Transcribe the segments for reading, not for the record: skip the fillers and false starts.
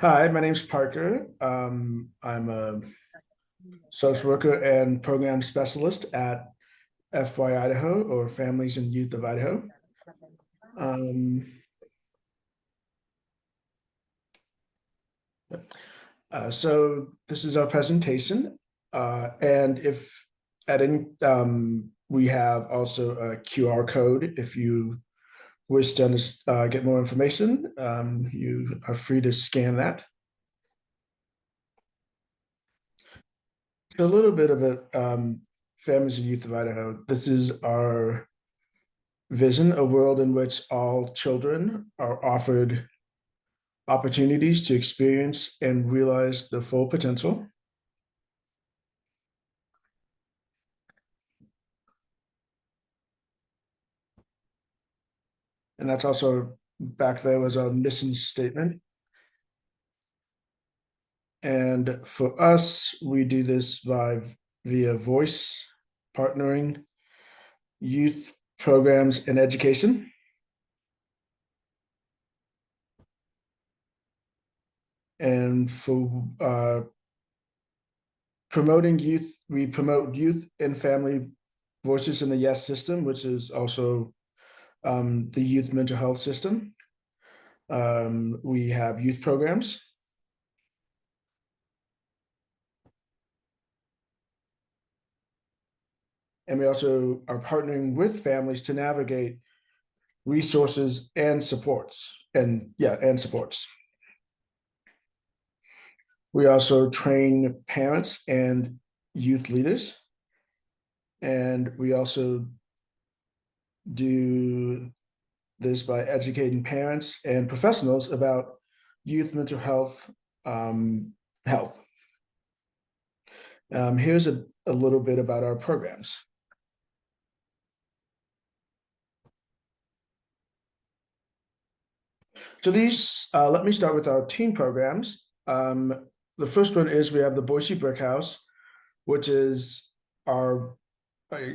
Hi, my name's Parker. I'm a social worker and program specialist at FYIdaho, or Families and Youth of Idaho. Um, so this is our presentation, and if at any we have also a QR code if you wish to get more information. You are free to scan that. A little bit about Families and Youth of Idaho. This is our vision, a world in which all children are offered opportunities to experience and realize their full potential. And that's also back there was our mission statement. And for us, we do this via voice partnering, youth programs, and education. And for promoting youth, we promote youth and family voices in the YES system, which is also the youth mental health system. We have youth programs. And we also are partnering with families to navigate resources and supports. And supports. We also train parents and youth leaders. And we also do this by educating parents and professionals about youth mental health. Um, health. Here's a little bit about our programs. So let me start with our teen programs. The first one is we have the Boise Brick House, which is our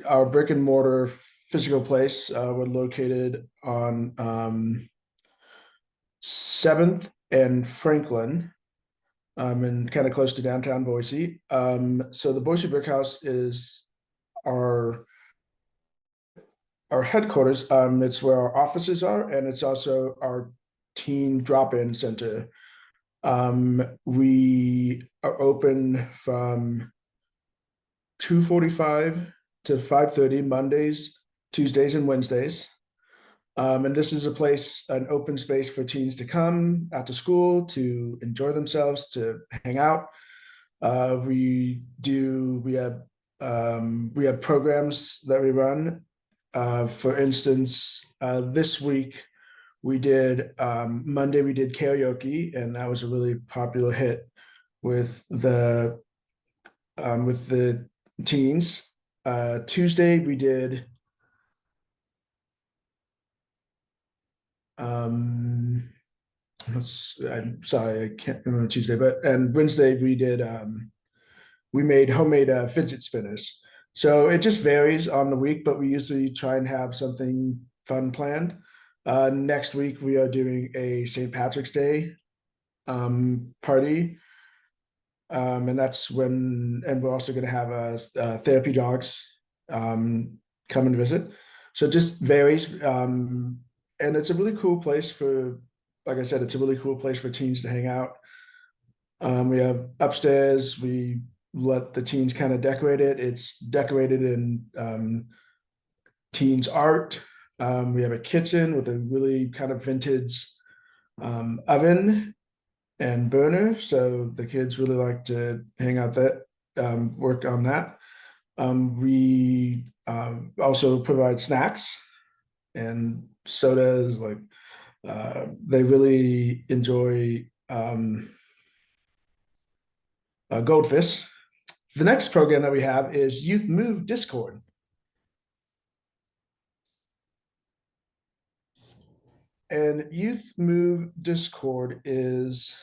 our brick and mortar physical place. We're located on 7th and Franklin, and kind of close to downtown Boise. So the Boise Brick House is our our headquarters. It's where our offices are, and it's also our teen drop-in center. We are open from 2:45 to 5:30 Mondays, Tuesdays, and Wednesdays. And this is a place, an open space for teens to come after school to enjoy themselves, to hang out. We have programs that we run. For instance, this week we did Monday we did karaoke, and that was a really popular hit with the teens. Tuesday we did I'm sorry, I can't remember Tuesday, and Wednesday we made homemade fidget spinners. So it just varies on the week, but we usually try and have something fun planned. Next week we are doing a St. Patrick's Day party. And we're also going to have therapy dogs come and visit. So it just varies. And it's a really cool place like I said, it's a really cool place for teens to hang out. We have upstairs, we let the teens kind of decorate it. It's decorated in teens art. We have a kitchen with a really kind of vintage oven and burner. So the kids really like to hang out that, work on that. We also provide snacks and sodas. Like they really enjoy goldfish. The next program that we have is Youth Move Discord. And Youth Move Discord is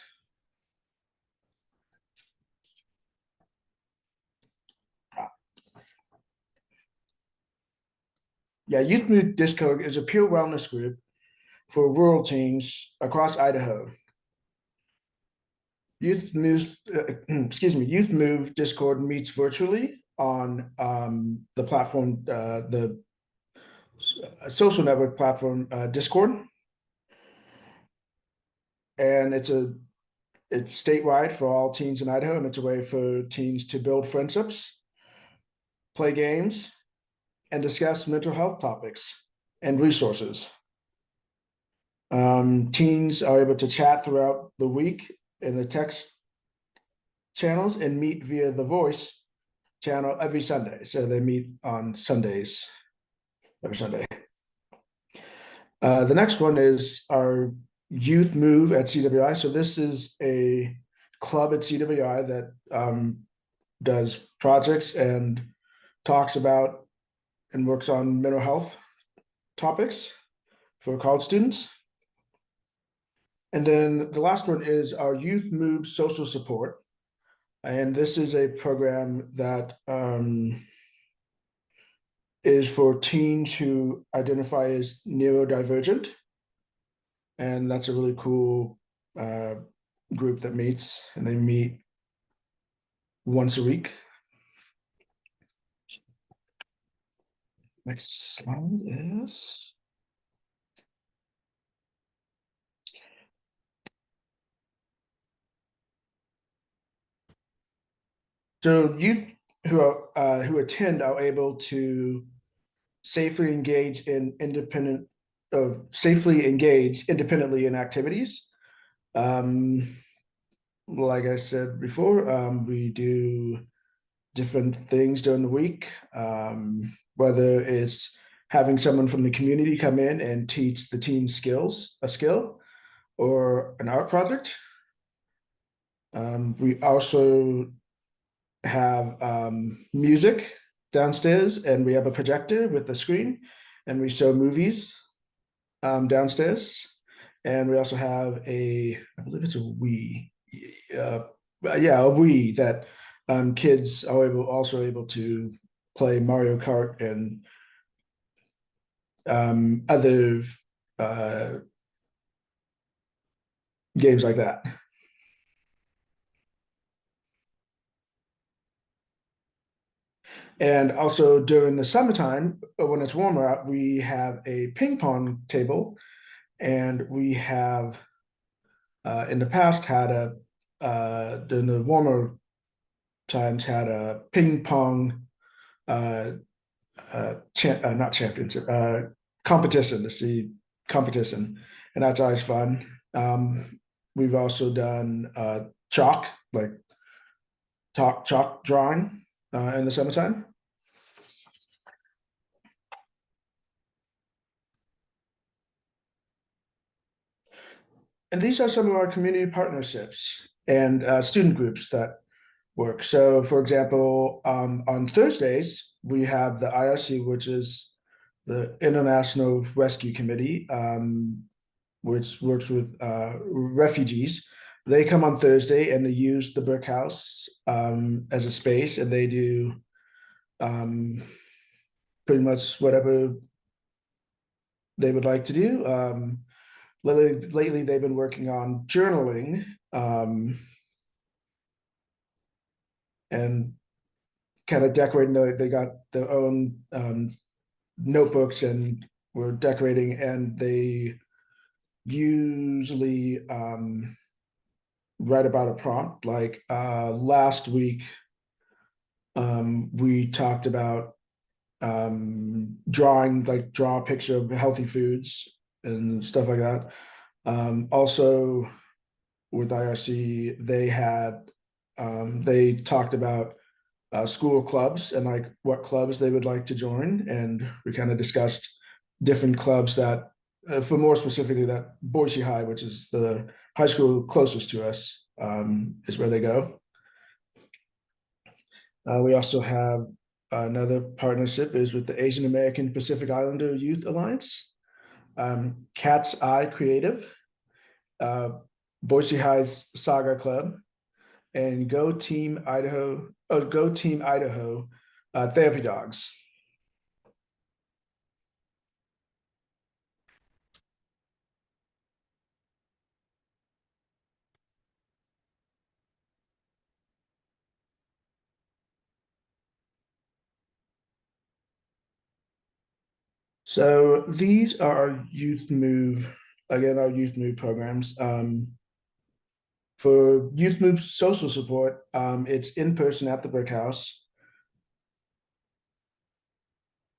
Youth Move Discord is a pure wellness group for rural teens across Idaho. Youth Move, Youth Move Discord meets virtually on the platform, the social network platform Discord, and it's statewide for all teens in Idaho, and it's a way for teens to build friendships, play games, and discuss mental health topics and resources. Teens are able to chat throughout the week in the text channels and meet via the voice channel every Sunday. So they meet on Sundays every Sunday. The next one is our Youth Move at CWI. So this is a club at CWI that does projects and talks about and works on mental health topics for college students. And then the last one is our Youth Move Social Support. And this is a program that is for teens who identify as neurodivergent. And that's a really cool group that meets, and they meet once a week. Next slide is. So youth who attend are able to safely engage independently in activities. Like I said before, we do different things during the week, whether it's having someone from the community come in and teach the team a skill, or an art project. We also have music downstairs, and we have a projector with a screen, and we show movies downstairs. And we also have I believe it's a Wii, a Wii that kids are also able to play Mario Kart and other games like that. And also during the summertime, when it's warmer out, we have a ping pong table, and we have in the past had during the warmer times had a ping pong not championship competition to see competition, and that's always fun. We've also done chalk drawing in the summertime. And these are some of our community partnerships and student groups that work. So, for example, on Thursdays, we have the IRC, which is the International Rescue Committee, which works with refugees. They come on Thursday and they use the brick house as a space, and they do pretty much whatever they would like to do. Lately, they've been working on journaling and kind of decorating. They got their own notebooks and were decorating, and they usually write about a prompt. Like last week, we talked about draw a picture of healthy foods and stuff like that. Also with IRC, they talked about school clubs and like what clubs they would like to join, and we kind of discussed different clubs that, for more specifically, that Boise High, which is the high school closest to us, is where they go. We also have another partnership is with the Asian American Pacific Islander Youth Alliance, Cat's Eye Creative, Boise High's Saga Club, and Go Team Idaho Therapy Dogs. So these are our youth move, again, our youth move programs. For youth move social support, it's in person at the brick house.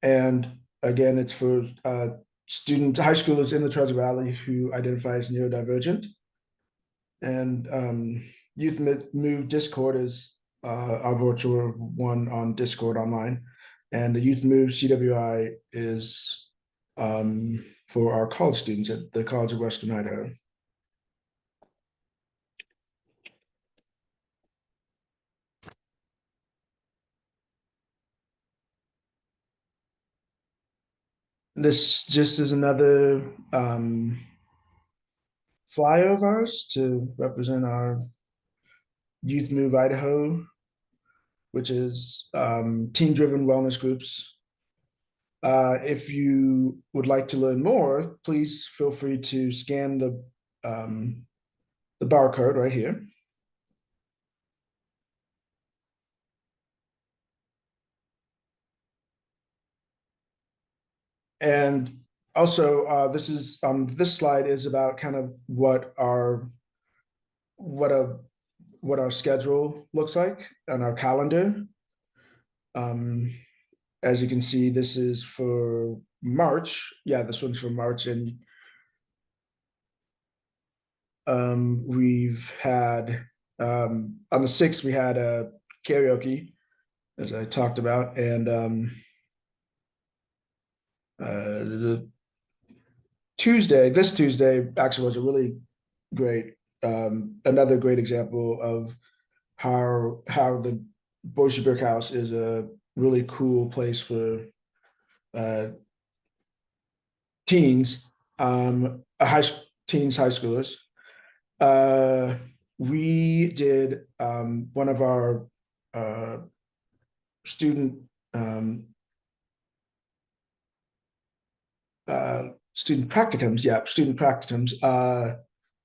And again, it's for high schoolers in the Treasure Valley who identify as neurodivergent. And youth move Discord is our virtual one on Discord online. And the youth move CWI is for our college students at the College of Western Idaho. This just is another flyer of ours to represent our Youth Move Idaho, which is teen-driven wellness groups. If you would like to learn more, please feel free to scan the barcode right here. And also, this slide is about kind of what a what our schedule looks like on our calendar. Um, as you can see, this is for March. Yeah, this one's for March, and we've had on the 6th we had a karaoke, as I talked about, and the this Tuesday actually was a really great, another great example of how the Boise Brick House is a really cool place for uh, teens, high schoolers. Uh, we did one of our uh, student um, student practicums, yeah, student practicums,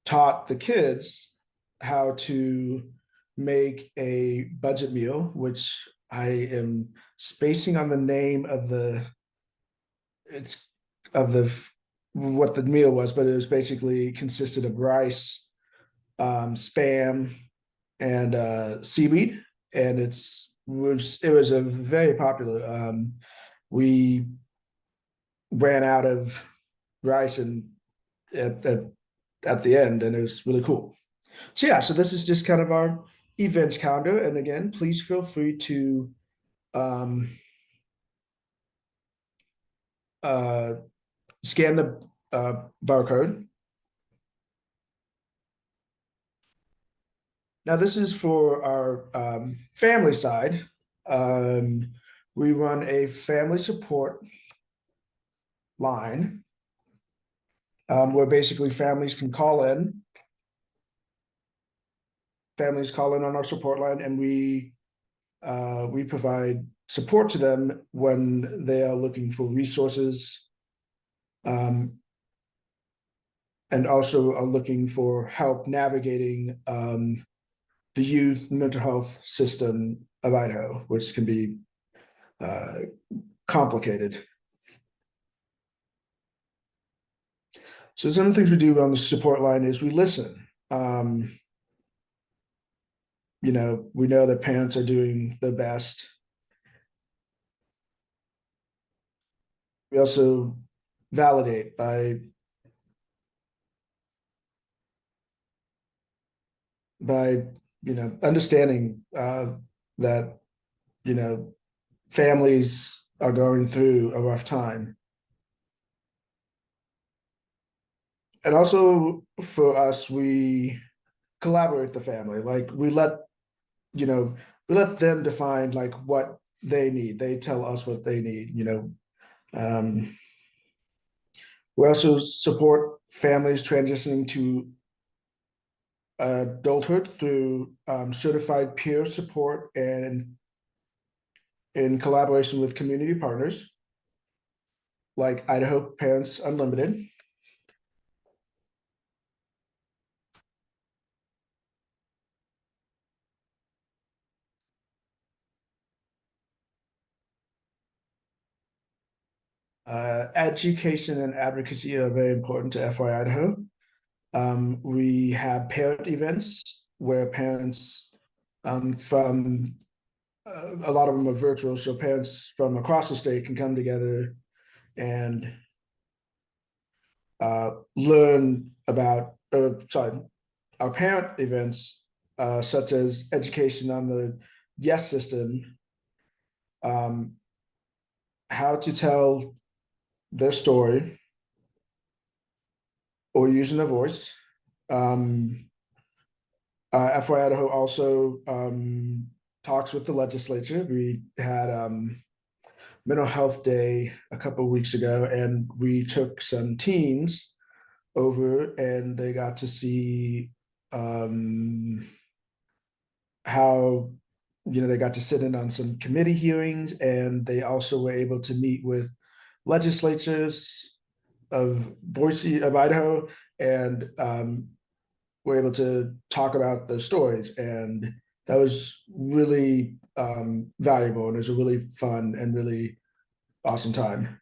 taught the kids how to make a budget meal, which I am spacing on the name of it's of the what the meal was, but it was basically consisted of rice, spam, and seaweed, and it was a very popular. We ran out of rice and at, at, at the end, and it was really cool. So yeah, so this is just kind of our events calendar, and again, please feel free to um, uh, scan the barcode. Now this is for our family side. Um, we run a family support line where basically families call in on our support line, and we provide support to them when they are looking for resources, um, and also are looking for help navigating the youth mental health system of Idaho, which can be uh, complicated. So some of the things we do on the support line is we listen. Um, we know that parents are doing their best. We also validate by understanding that you know families are going through a rough time, and also for us, we collaborate with the family. Like you know we let them define like what they need. They tell us what they need. Um, we also support families transitioning to adulthood through certified peer support and in collaboration with community partners like Idaho Parents Unlimited. Education and advocacy are very important to FYIdaho. We have parent events where parents from a lot of them are virtual, so parents from across the state can come together and learn about, our parent events, such as education on the YES system, how to tell their story or using a voice. FYIdaho also talks with the legislature. We had Mental Health Day a couple of weeks ago, and we took some teens over, and they got to see how they got to sit in on some committee hearings, and they also were able to meet with legislatures of Idaho, and were able to talk about those stories, and that was really valuable, and it was a really fun and really awesome time.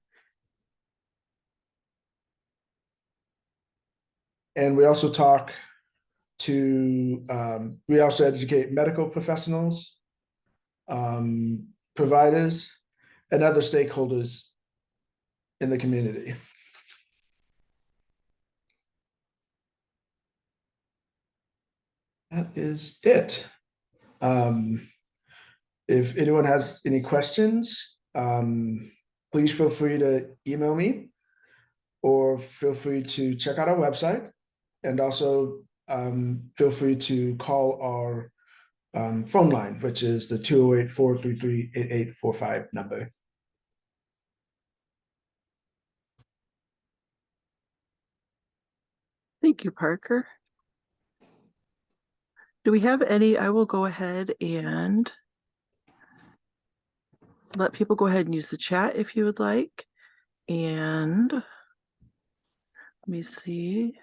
And we also we also educate medical professionals, providers, and other stakeholders in the community. That is it. If anyone has any questions, please feel free to email me, or feel free to check out our website, and also feel free to call our phone line, which is the 208-433-8845 number. Thank you, Parker. Do we have any? I will go ahead and let people go ahead and use the chat if you would like. And let me see.